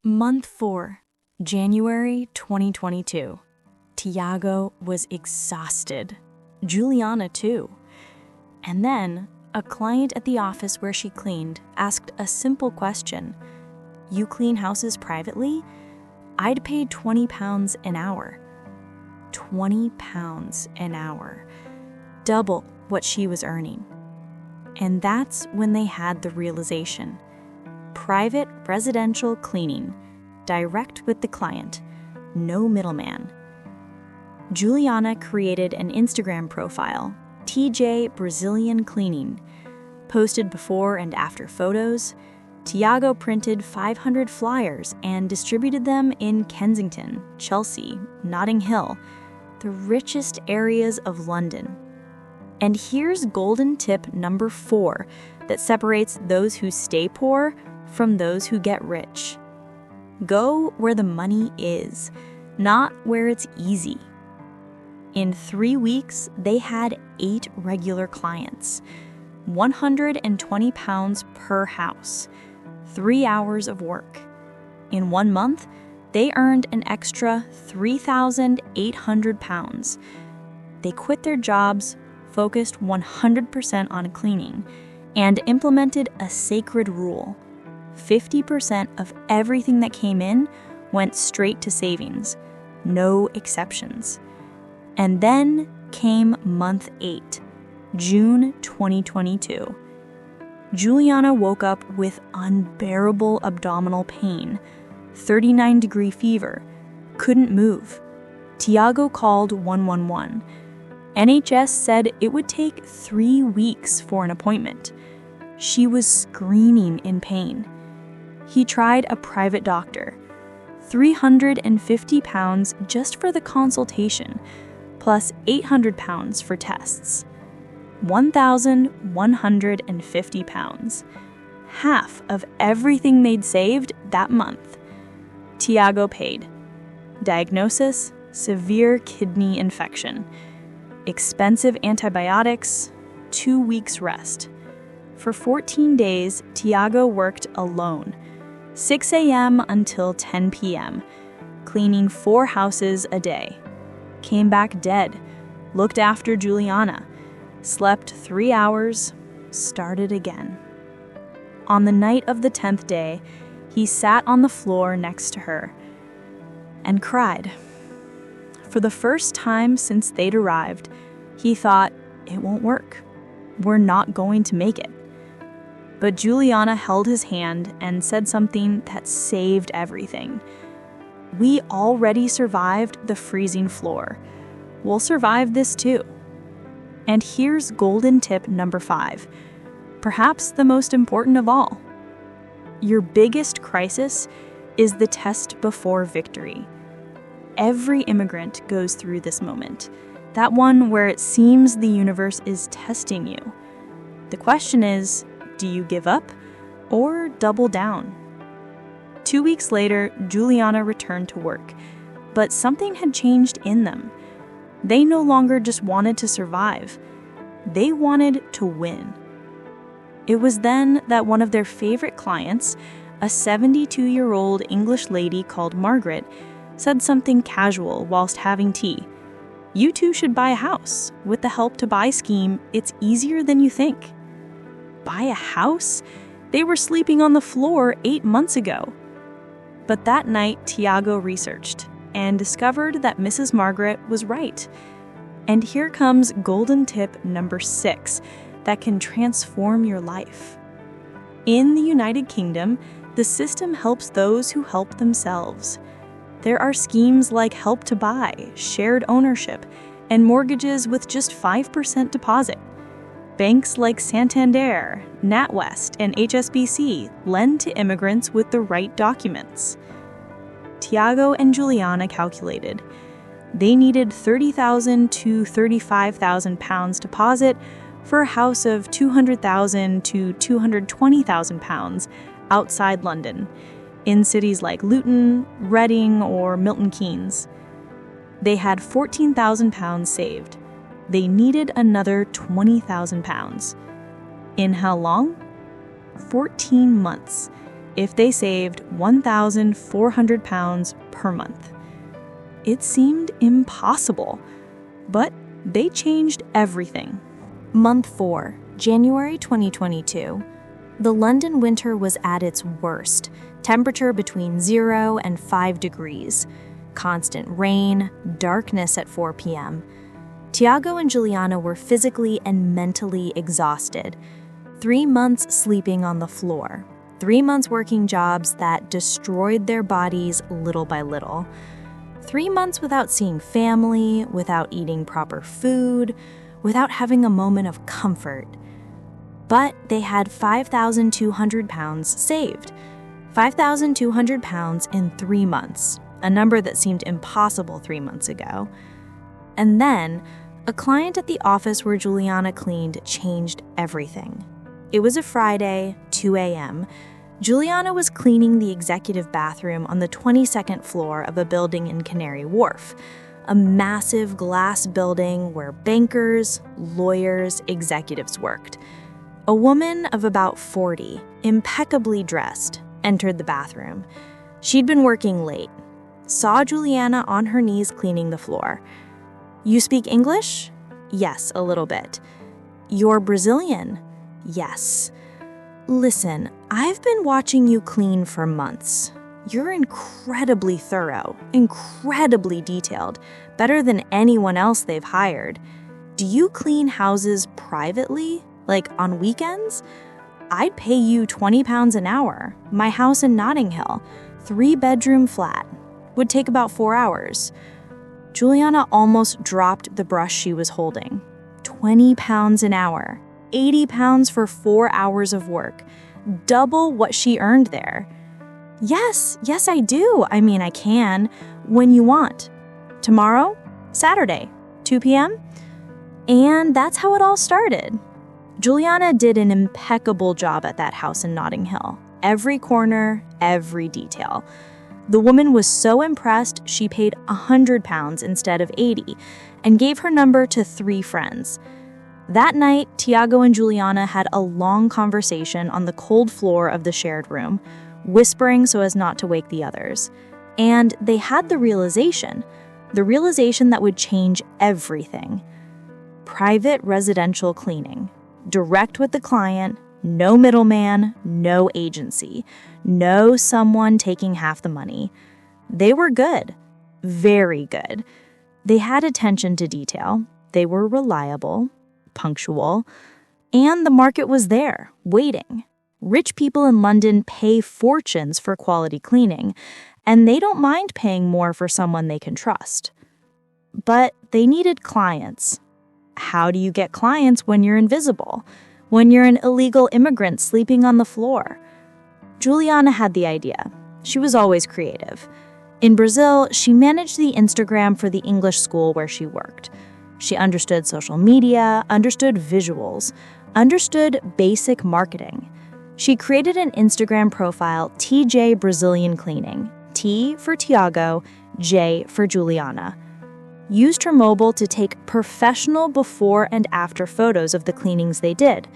Month 4, January 2022. Tiago was exhausted. Juliana too. And then, a client at the office where she cleaned asked a simple question. "You clean houses privately? I'd pay £20 an hour." £20 an hour. Double what she was earning. And that's when they had the realization. Private residential cleaning, direct with the client, no middleman. Juliana created an Instagram profile, TJ Brazilian Cleaning, posted before and after photos. Tiago printed 500 flyers and distributed them in Kensington, Chelsea, Notting Hill, the richest areas of London. And here's golden tip number 4 that separates those who stay poor from those who get rich. Go where the money is, not where it's easy. In 3 weeks, they had 8 regular clients, £120 per house, 3 hours of work. In 1 month, they earned an extra £3,800. They quit their jobs, focused 100% on cleaning, and implemented a sacred rule. 50% of everything that came in went straight to savings, no exceptions. And then came month 8, June 2022. Juliana woke up with unbearable abdominal pain, 39-degree fever, couldn't move. Tiago called 111. NHS said it would take 3 weeks for an appointment. She was screaming in pain. He tried a private doctor. £350 just for the consultation, plus £800 for tests. £1,150. Half of everything they'd saved that month. Tiago paid. Diagnosis: severe kidney infection. Expensive antibiotics, 2 weeks rest. For 14 days, Tiago worked alone, 6 a.m. until 10 p.m., cleaning 4 houses a day. Came back dead, looked after Juliana, slept 3 hours, started again. On the night of the 10th day, he sat on the floor next to her and cried. For the first time since they'd arrived, he thought, it won't work. We're not going to make it. But Juliana held his hand and said something that saved everything. We already survived the freezing floor. We'll survive this too. And here's golden tip number 5, perhaps the most important of all. Your biggest crisis is the test before victory. Every immigrant goes through this moment, that one where it seems the universe is testing you. The question is, do you give up or double down? 2 weeks later, Juliana returned to work, but something had changed in them. They no longer just wanted to survive. They wanted to win. It was then that one of their favorite clients, a 72-year-old English lady called Margaret, said something casual whilst having tea. You two should buy a house. With the Help to Buy scheme, it's easier than you think. Buy a house? They were sleeping on the floor 8 months ago. But that night, Tiago researched and discovered that Mrs. Margaret was right. And here comes golden tip number 6 that can transform your life. In the United Kingdom, the system helps those who help themselves. There are schemes like Help to Buy, shared ownership, and mortgages with just 5% deposit. Banks like Santander, NatWest, and HSBC lend to immigrants with the right documents. Tiago and Juliana calculated. They needed £30,000 to £35,000 deposit for a house of £200,000 to £220,000 outside London, in cities like Luton, Reading, or Milton Keynes. They had £14,000 saved. They needed another £20,000. In how long? 14 months. if they saved 1,400 pounds per month. It seemed impossible, but they changed everything. Month 4, January 2022. The London winter was at its worst, temperature between 0 and 5 degrees. Constant rain, darkness at 4 p.m. Tiago and Juliana were physically and mentally exhausted. 3 months sleeping on the floor. 3 months working jobs that destroyed their bodies little by little. 3 months without seeing family, without eating proper food, without having a moment of comfort. But they had 5,200 pounds saved. 5,200 pounds in 3 months, a number that seemed impossible 3 months ago. And then, a client at the office where Juliana cleaned changed everything. It was a Friday, 2 a.m. Juliana was cleaning the executive bathroom on the 22nd floor of a building in Canary Wharf, a massive glass building where bankers, lawyers, executives worked. A woman of about 40, impeccably dressed, entered the bathroom. She'd been working late, saw Juliana on her knees cleaning the floor. "You speak English?" "Yes, a little bit." "You're Brazilian?" "Yes." "Listen, I've been watching you clean for months. You're incredibly thorough, incredibly detailed, better than anyone else they've hired. Do you clean houses privately, like on weekends? I'd pay you 20 pounds an hour. My house in Notting Hill, 3-bedroom flat, would take about 4 hours. Juliana almost dropped the brush she was holding. 20 pounds an hour, 80 pounds for 4 hours of work, double what she earned there. Yes, I do. I mean, I can. When you want. Tomorrow? Saturday, 2 p.m.? And that's how it all started. Juliana did an impeccable job at that house in Notting Hill. Every corner, every detail. The woman was so impressed, she paid 100 pounds instead of 80 and gave her number to 3 friends. That night, Tiago and Juliana had a long conversation on the cold floor of the shared room, whispering so as not to wake the others. And they had the realization that would change everything. Private residential cleaning. Direct with the client, no middleman, no agency, no someone taking half the money. They were good, very good. They had attention to detail, they were reliable, punctual, and the market was there, waiting. Rich people in London pay fortunes for quality cleaning, and they don't mind paying more for someone they can trust. But they needed clients. How do you get clients when you're invisible? When you're an illegal immigrant sleeping on the floor? Juliana had the idea. She was always creative. In Brazil, she managed the Instagram for the English school where she worked. She understood social media, understood visuals, understood basic marketing. She created an Instagram profile, TJ Brazilian Cleaning, T for Tiago, J for Juliana. Used her mobile to take professional before and after photos of the cleanings they did.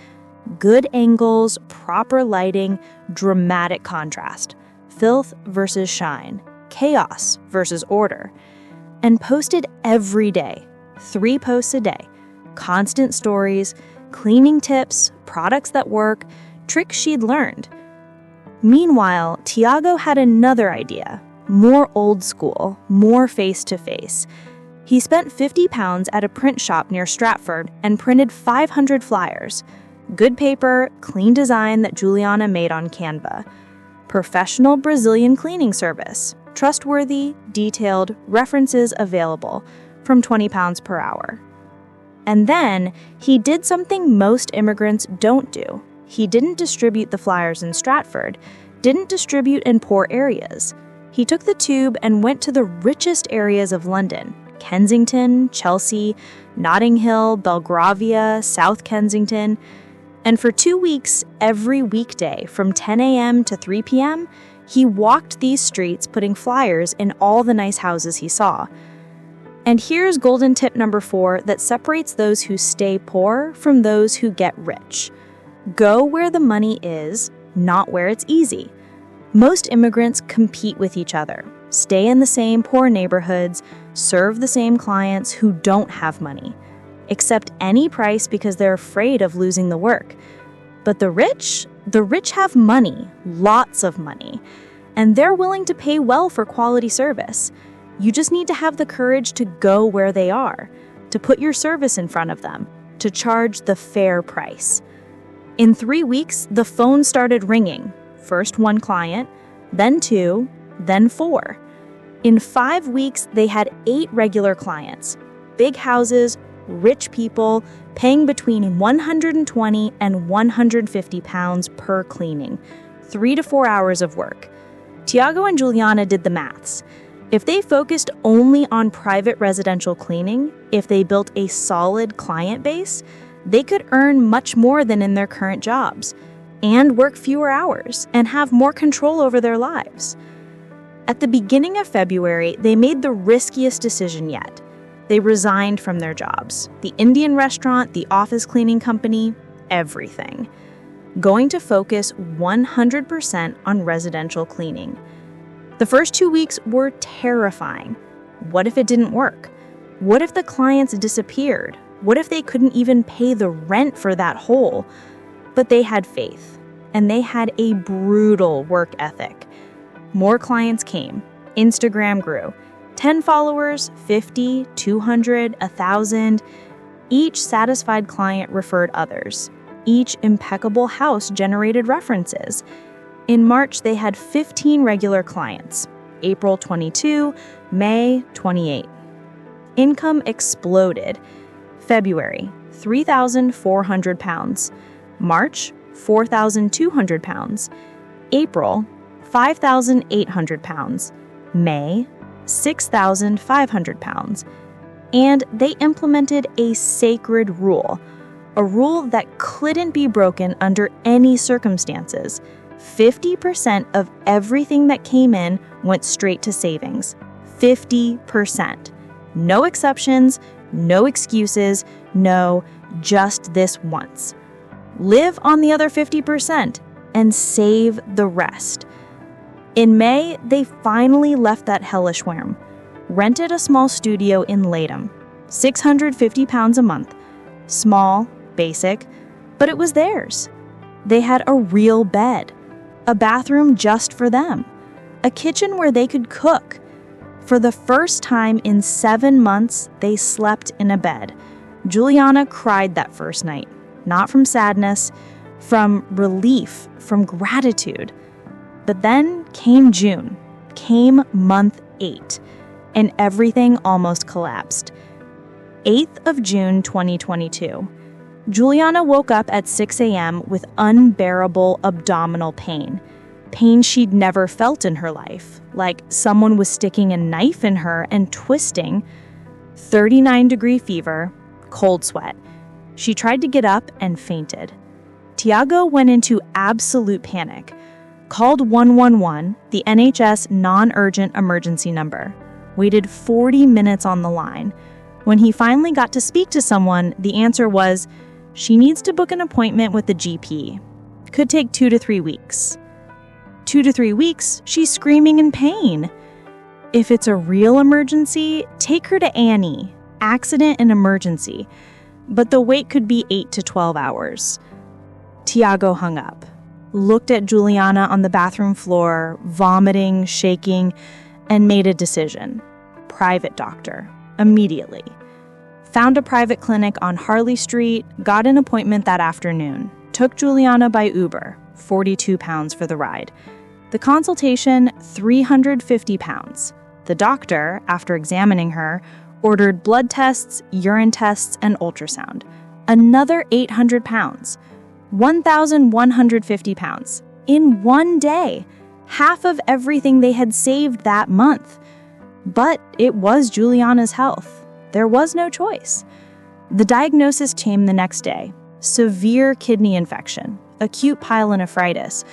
Good angles, proper lighting, dramatic contrast. Filth versus shine. Chaos versus order. And posted every day. 3 posts a day. Constant stories, cleaning tips, products that work, tricks she'd learned. Meanwhile, Tiago had another idea. More old school, more face-to-face. He spent 50 pounds at a print shop near Stratford and printed 500 flyers. Good paper, clean design that Juliana made on Canva. Professional Brazilian cleaning service. Trustworthy, detailed, references available, from 20 pounds per hour. And then, he did something most immigrants don't do. He didn't distribute the flyers in Stratford, didn't distribute in poor areas. He took the tube and went to the richest areas of London. Kensington, Chelsea, Notting Hill, Belgravia, South Kensington. And for 2 weeks, every weekday from 10 a.m. to 3 p.m., he walked these streets putting flyers in all the nice houses he saw. And here's golden tip number 4 that separates those who stay poor from those who get rich. Go where the money is, not where it's easy. Most immigrants compete with each other, stay in the same poor neighborhoods, serve the same clients who don't have money, accept any price because they're afraid of losing the work. But the rich have money, lots of money, and they're willing to pay well for quality service. You just need to have the courage to go where they are, to put your service in front of them, to charge the fair price. In 3 weeks, the phone started ringing. First 1 client, then 2, then 4. In 5 weeks, they had 8 regular clients. Big houses, rich people, paying between $120 and £150 per cleaning. 3 to 4 hours of work. Tiago and Juliana did the maths. If they focused only on private residential cleaning, if they built a solid client base, they could earn much more than in their current jobs, and work fewer hours, and have more control over their lives. At the beginning of February, they made the riskiest decision yet. They resigned from their jobs, the Indian restaurant, the office cleaning company, everything. Going to focus 100% on residential cleaning. The first 2 weeks were terrifying. What if it didn't work? What if the clients disappeared? What if they couldn't even pay the rent for that hole? But they had faith, and they had a brutal work ethic. More clients came. Instagram grew. 10 followers, 50, 200, 1,000. Each satisfied client referred others. Each impeccable house generated references. In March, they had 15 regular clients. April, 22, May, 28. Income exploded. February, £3,400. March, £4,200. April, £5,800. May, £6,500. And they implemented a sacred rule, a rule that couldn't be broken under any circumstances. 50% of everything that came in went straight to savings. 50%. No exceptions, no excuses, no, just this once. Live on the other 50% and save the rest. In May, they finally left that hellish worm, rented a small studio in Latham, £650 a month. Small, basic, but it was theirs. They had a real bed, a bathroom just for them, a kitchen where they could cook. For the first time in 7 months, they slept in a bed. Juliana cried that first night, not from sadness, from relief, from gratitude. But then came June, came month 8, and everything almost collapsed. 8th of June 2022. Juliana woke up at 6 a.m. with unbearable abdominal pain. Pain she'd never felt in her life, like someone was sticking a knife in her and twisting. 39-degree fever, cold sweat. She tried to get up and fainted. Tiago went into absolute panic, called 111, the NHS non-urgent emergency number, waited 40 minutes on the line. When he finally got to speak to someone, the answer was, she needs to book an appointment with the GP. Could take 2 to 3 weeks. 2 to 3 weeks, she's screaming in pain. If it's a real emergency, take her to Annie, accident and emergency. But the wait could be 8 to 12 hours. Tiago hung up, looked at Juliana on the bathroom floor, vomiting, shaking, and made a decision. Private doctor, immediately. Found a private clinic on Harley Street, got an appointment that afternoon, took Juliana by Uber, £42 for the ride. The consultation, £350. The doctor, after examining her, ordered blood tests, urine tests, and ultrasound. Another £800, £1,150 in one day, half of everything they had saved that month. But it was Juliana's health. There was no choice. The diagnosis came the next day. Severe kidney infection, acute pyelonephritis,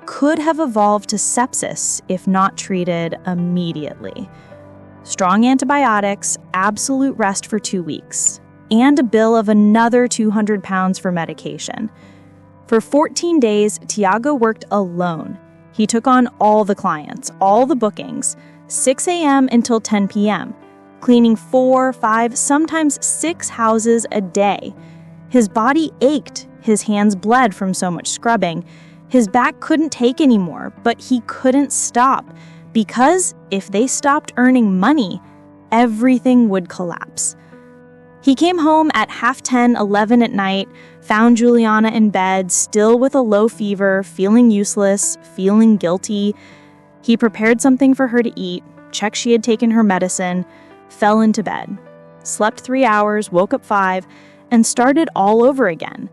could have evolved to sepsis if not treated immediately. Strong antibiotics, absolute rest for 2 weeks, and a bill of another £200 for medication. For 14 days, Tiago worked alone. He took on all the clients, all the bookings, 6 a.m. until 10 p.m., cleaning 4, 5, sometimes 6 houses a day. His body ached, his hands bled from so much scrubbing. His back couldn't take anymore, but he couldn't stop, because if they stopped earning money, everything would collapse. He came home at 10:30, 11 at night, found Juliana in bed, still with a low fever, feeling useless, feeling guilty. He prepared something for her to eat, checked she had taken her medicine, fell into bed, slept 3 hours, woke up 5, and started all over again.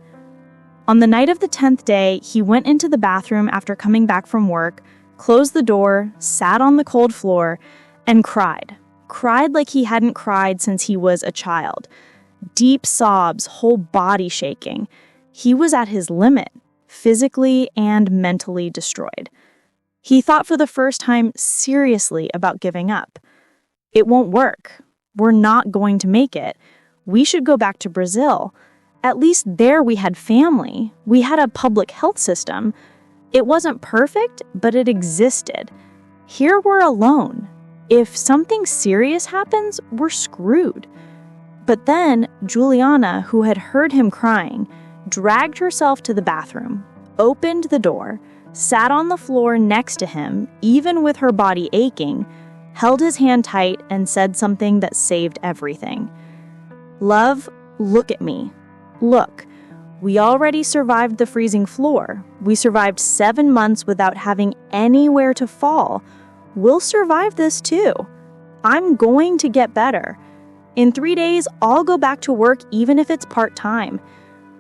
On the night of the 10th day, he went into the bathroom after coming back from work, closed the door, sat on the cold floor, and cried. Cried like he hadn't cried since he was a child. Deep sobs, whole body shaking. He was at his limit, physically and mentally destroyed. He thought for the first time seriously about giving up. It won't work. We're not going to make it. We should go back to Brazil. At least there we had family. We had a public health system. It wasn't perfect, but it existed. Here we're alone. If something serious happens, we're screwed. But then Juliana, who had heard him crying, dragged herself to the bathroom, opened the door, sat on the floor next to him, even with her body aching, held his hand tight, and said something that saved everything. "Love, look at me. Look, we already survived the freezing floor. We survived 7 months without having anywhere to fall. We'll survive this too. I'm going to get better. In 3 days, I'll go back to work even if it's part-time.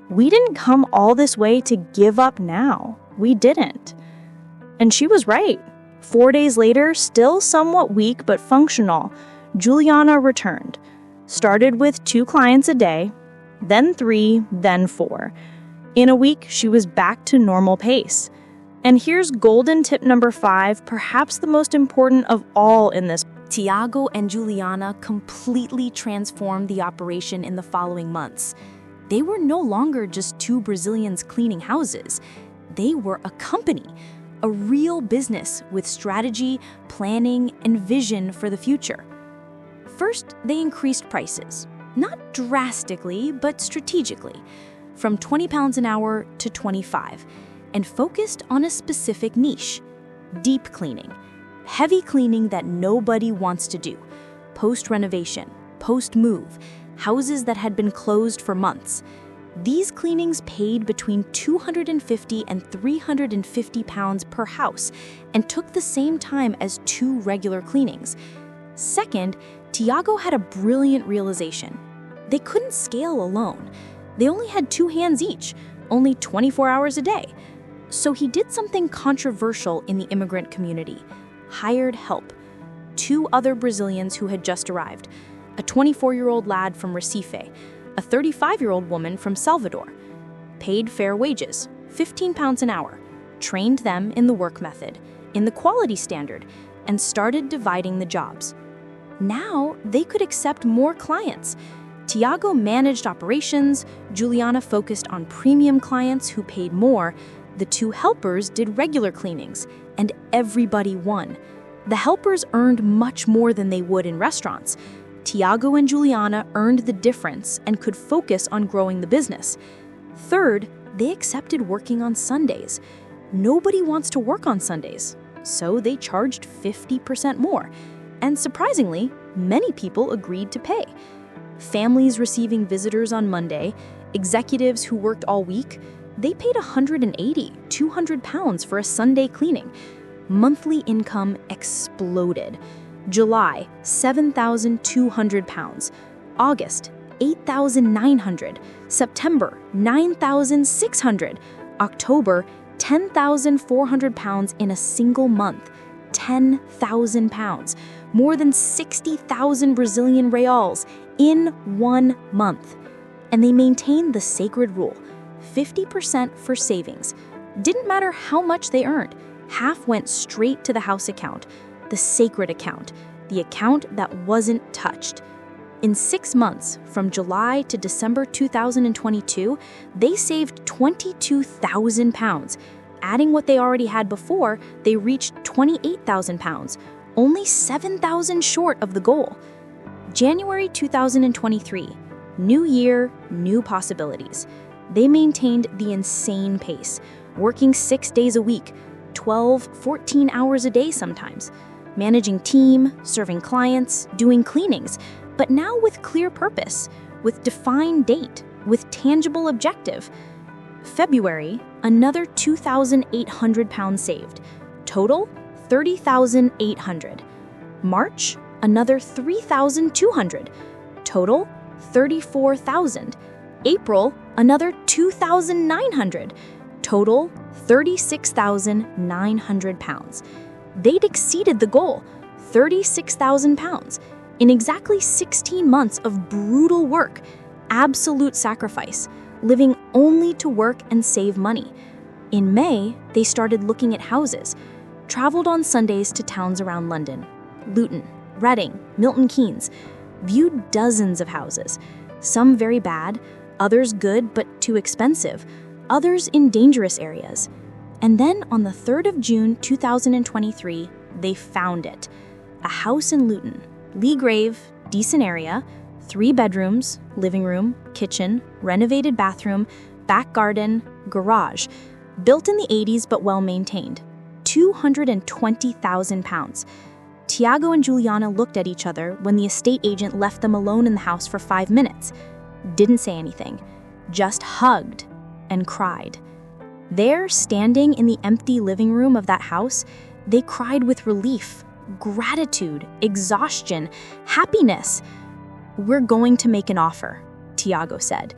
We didn't come all this way to give up now. We didn't." And she was right. 4 days later, still somewhat weak but functional, Juliana returned. Started with 2 clients a day, then 3, then 4. In a week, she was back to normal pace. And here's golden tip number 5, perhaps the most important of all in this. Tiago and Juliana completely transformed the operation in the following months. They were no longer just 2 Brazilians cleaning houses. They were a company, a real business with strategy, planning, and vision for the future. First, they increased prices. Not drastically, but strategically, from £20 an hour to $25, and focused on a specific niche: deep cleaning, heavy cleaning that nobody wants to do, post-renovation, post-move, houses that had been closed for months. These cleanings paid between £250 and £350 per house and took the same time as 2 regular cleanings. Second, Tiago had a brilliant realization. They couldn't scale alone. They only had 2 hands each, only 24 hours a day. So he did something controversial in the immigrant community: hired help. 2 other Brazilians who had just arrived: a 24-year-old lad from Recife, a 35-year-old woman from Salvador. Paid fair wages, £15 an hour, trained them in the work method, in the quality standard, and started dividing the jobs. Now they could accept more clients. Tiago managed operations, Juliana focused on premium clients who paid more, the 2 helpers did regular cleanings, and everybody won. The helpers earned much more than they would in restaurants. Tiago and Juliana earned the difference and could focus on growing the business. Third, they accepted working on Sundays. Nobody wants to work on Sundays, so they charged 50% more. And surprisingly, many people agreed to pay. Families receiving visitors on Monday, executives who worked all week, they paid £180, £200 for a Sunday cleaning. Monthly income exploded. July, £7,200. August, $8,900. September, $9,600. October, £10,400 in a single month. £10,000. More than 60,000 Brazilian reals in 1 month. And they maintained the sacred rule: 50% for savings. Didn't matter how much they earned. Half went straight to the house account, the sacred account, the account that wasn't touched. In 6 months, from July to December 2022, they saved £22,000. Adding what they already had before, they reached £28,000, only £7,000 short of the goal. January 2023, new year, new possibilities. They maintained the insane pace, working 6 days a week, 12, 14 hours a day sometimes, managing team, serving clients, doing cleanings, but now with clear purpose, with defined date, with tangible objective. February, another £2,800 saved. Total, $30,800. March, another $3,200. Total, $34,000. April, another $2,900. Total, £36,900. They'd exceeded the goal, £36,000, in exactly 16 months of brutal work, absolute sacrifice, living only to work and save money. In May, they started looking at houses, traveled on Sundays to towns around London, Luton, Reading, Milton Keynes, viewed dozens of houses, some very bad, others good but too expensive, others in dangerous areas. And then on the 3rd of June 2023, they found it. A house in Luton, Lee Grave, decent area, 3 bedrooms, living room, kitchen, renovated bathroom, back garden, garage, built in the 80s but well maintained. £220,000. Tiago and Juliana looked at each other when the estate agent left them alone in the house for 5 minutes. Didn't say anything, just hugged and cried. There, standing in the empty living room of that house, they cried with relief, gratitude, exhaustion, happiness. "We're going to make an offer," Tiago said.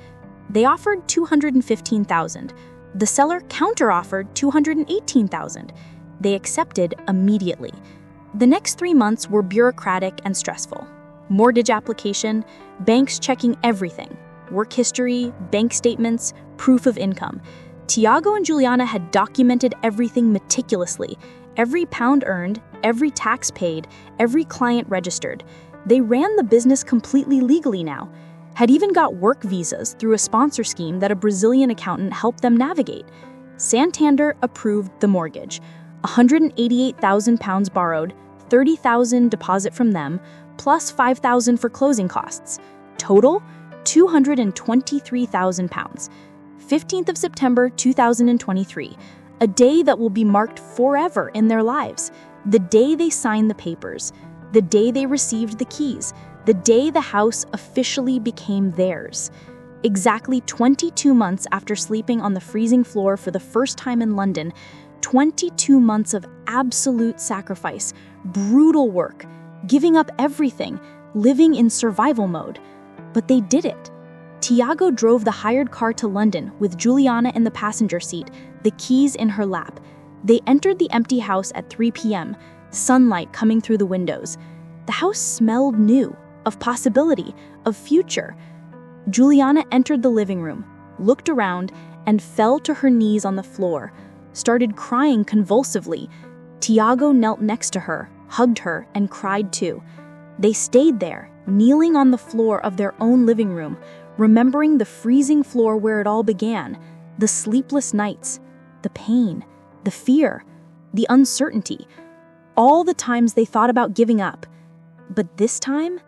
They offered $215,000. The seller counter-offered $218,000. They accepted immediately. The next 3 months were bureaucratic and stressful. Mortgage application, banks checking everything, work history, bank statements, proof of income. Tiago and Juliana had documented everything meticulously, every pound earned, every tax paid, every client registered. They ran the business completely legally now, had even got work visas through a sponsor scheme that a Brazilian accountant helped them navigate. Santander approved the mortgage, £188,000 borrowed, $30,000 deposit from them, plus $5,000 for closing costs. Total, £223,000. 15th of September 2023, a day that will be marked forever in their lives. The day they signed the papers, the day they received the keys, the day the house officially became theirs. Exactly 22 months after sleeping on the freezing floor for the first time in London, 22 months of absolute sacrifice, brutal work, giving up everything, living in survival mode. But they did it. Tiago drove the hired car to London with Juliana in the passenger seat, the keys in her lap. They entered the empty house at 3 p.m., sunlight coming through the windows. The house smelled new, of possibility, of future. Juliana entered the living room, looked around, and fell to her knees on the floor, started crying convulsively. Tiago knelt next to her, hugged her, and cried too. They stayed there, kneeling on the floor of their own living room, remembering the freezing floor where it all began, the sleepless nights, the pain, the fear, the uncertainty, all the times they thought about giving up. But this time,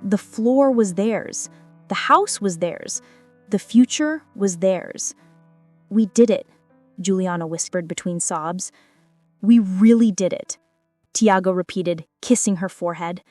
the floor was theirs, the house was theirs, the future was theirs. "We did it," Juliana whispered between sobs. "We really did it," Tiago repeated, kissing her forehead.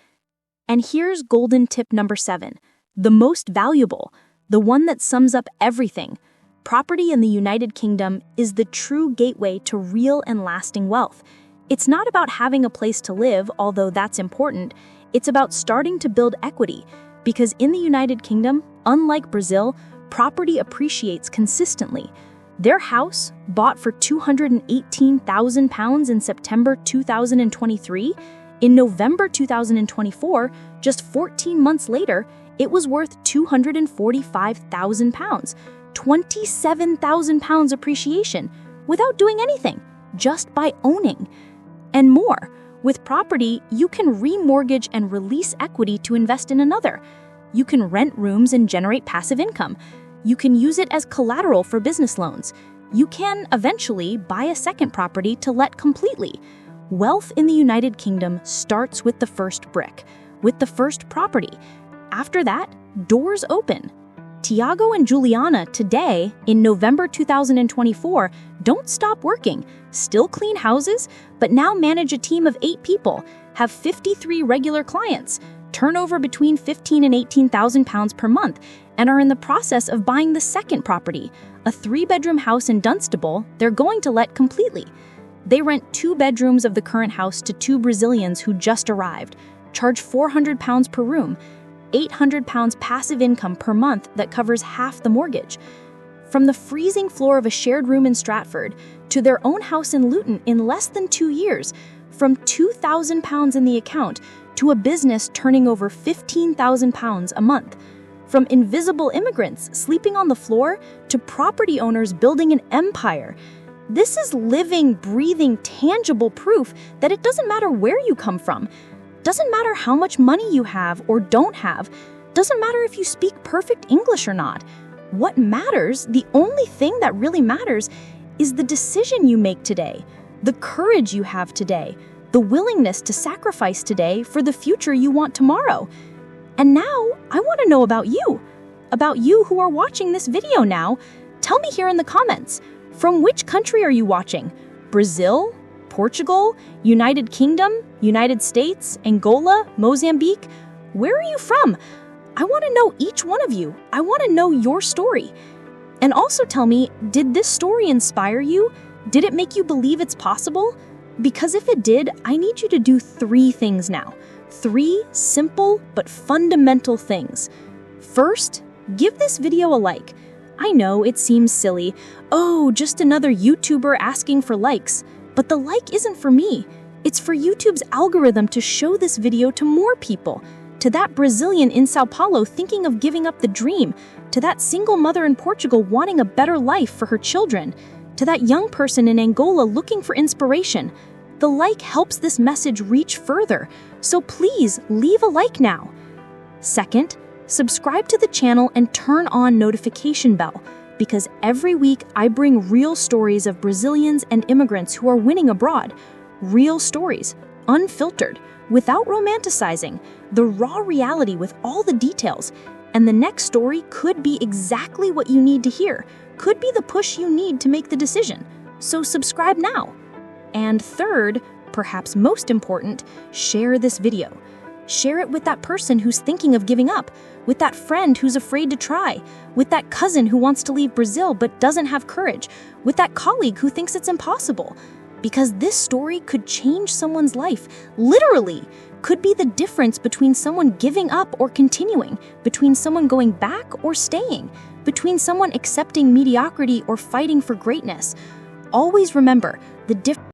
And here's golden tip number 7, the most valuable, the one that sums up everything. Property in the United Kingdom is the true gateway to real and lasting wealth. It's not about having a place to live, although that's important. It's about starting to build equity, because in the United Kingdom, unlike Brazil, property appreciates consistently. Their house, bought for £218,000 in September 2023, in November 2024, just 14 months later, it was worth £245,000, £27,000 appreciation, without doing anything, just by owning. And more, with property, you can remortgage and release equity to invest in another. You can rent rooms and generate passive income. You can use it as collateral for business loans. You can eventually buy a second property to let completely. Wealth in the United Kingdom starts with the first brick, with the first property. After that, doors open. Tiago and Juliana today, in November 2024, don't stop working, still clean houses, but now manage a team of 8 people, have 53 regular clients, turnover between £15,000 and £18,000 per month, and are in the process of buying the second property, a 3-bedroom house in Dunstable they're going to let completely. They rent 2 bedrooms of the current house to 2 Brazilians who just arrived, charge £400 per room, £800 passive income per month that covers half the mortgage. From the freezing floor of a shared room in Stratford to their own house in Luton in less than 2 years, from £2,000 in the account to a business turning over £15,000 a month. From invisible immigrants sleeping on the floor to property owners building an empire. This is living, breathing, tangible proof that it doesn't matter where you come from. Doesn't matter how much money you have or don't have. Doesn't matter if you speak perfect English or not. What matters, the only thing that really matters, is the decision you make today, the courage you have today, the willingness to sacrifice today for the future you want tomorrow. And now, I want to know about you who are watching this video now. Tell me here in the comments, from which country are you watching? Brazil? Portugal, United Kingdom, United States, Angola, Mozambique? Where are you from? I want to know each one of you. I want to know your story. And also tell me, did this story inspire you? Did it make you believe it's possible? Because if it did, I need you to do 3 things now. 3 simple but fundamental things. First, give this video a like. I know it seems silly. Oh, just another YouTuber asking for likes. But the like isn't for me. It's for YouTube's algorithm to show this video to more people. To that Brazilian in Sao Paulo thinking of giving up the dream. To that single mother in Portugal wanting a better life for her children. To that young person in Angola looking for inspiration. The like helps this message reach further. So please leave a like now. Second, subscribe to the channel and turn on notification bell. Because every week I bring real stories of Brazilians and immigrants who are winning abroad. Real stories, unfiltered, without romanticizing, the raw reality with all the details. And the next story could be exactly what you need to hear, could be the push you need to make the decision. So subscribe now. And third, perhaps most important, share this video. Share it with that person who's thinking of giving up, with that friend who's afraid to try, with that cousin who wants to leave Brazil but doesn't have courage, with that colleague who thinks it's impossible. Because this story could change someone's life, literally, could be the difference between someone giving up or continuing, between someone going back or staying, between someone accepting mediocrity or fighting for greatness. Always remember, the difference